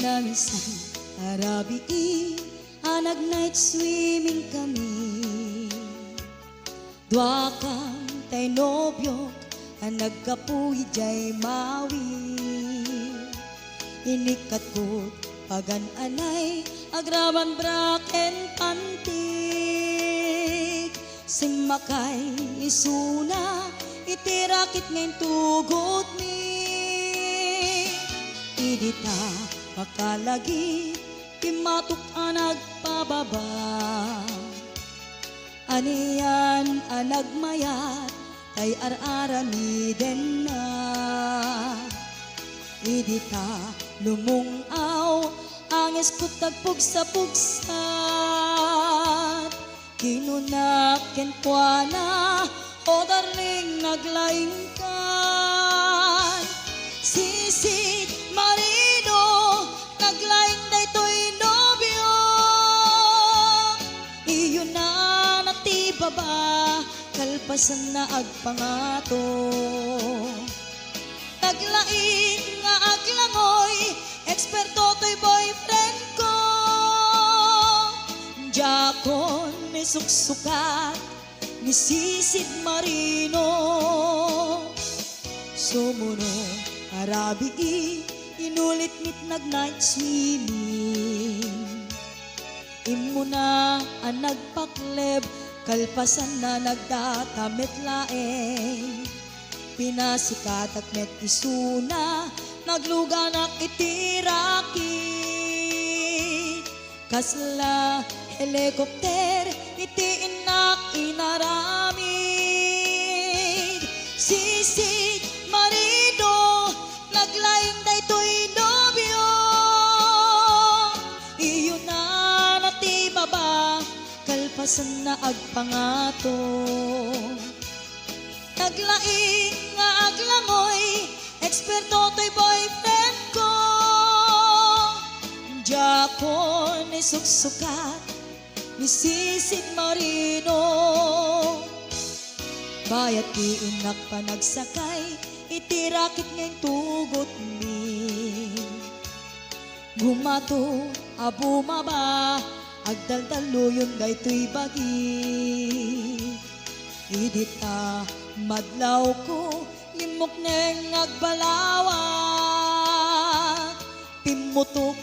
minsan arabi anag night swimming kami. Dua kang tay nobyok anag kapuy jay mawi. Inikat ko pagan anay agraman braken pantig. Simakay isuna itirakit ngayon tugot ni. Idita makalagi timatok anag pababa. Aniyan anag mayat tay ar-aramiden na. Idita lumungaw angis ko tagpug sa pugsat. Kinunak kenkwana o darling naglaing kan. Sisid marino naglaing daytoy nobyo. Iyon na natibaba kalpasan na agpangato. Naglaing nga aglangoy eksperto to'y boyfriend ko. Jakon ni suksukat ni sisid marino. Sumuno arabi inulit-nit nag night swimming. Imo na ang nagpakleb kalpasan na nagdatamit laeng. Pinasikat at met isuna nagluga na itirakit. Kasla helikopter itiin na inaramid. Sisid marido naglaing daytoy nobyo. Iyon na natibaba kalpasan na agpangato. Naglaing nga aglangoy eksperto to'y boyfriend ko. Jakon ni suksukat ni sisid marino. Bayat iinak pa nagsakay itirakit ngayon tugot ni. Gumato abumaba agdaldaluyon daytoy bagi. Idita madlaw ko limok neng agbalawat. Pimutok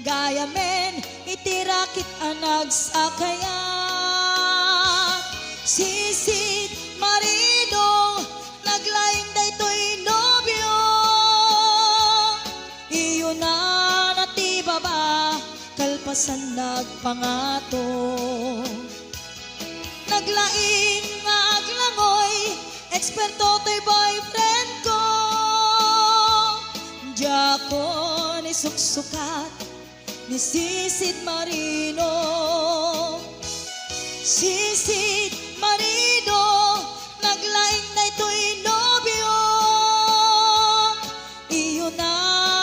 gaya men itirakit anag sakayat. Sisid marido naglaing daytoy nobyo. Iyon na natibaba kalpasan nagpangato. Naglaing nga aglangoy eksperto to'y boyfriend ko. Jakon ni suksukat ni sisid marino. Sisid marido naglaing daytoy nobyo. Iyon na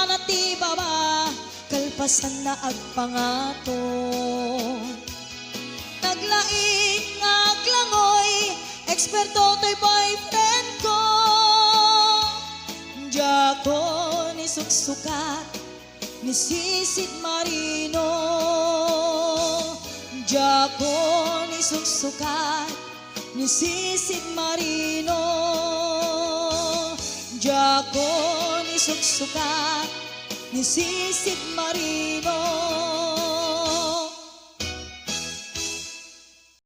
natibaba kalpasan na agpangato. Naglaing nga aglangoy eksperto to'y boyfriend ko. Jakon ni suksukat ni sisid marino. Jakon ni suksukat ni sisid marino. Jakon ni suksukat ni sisid marino.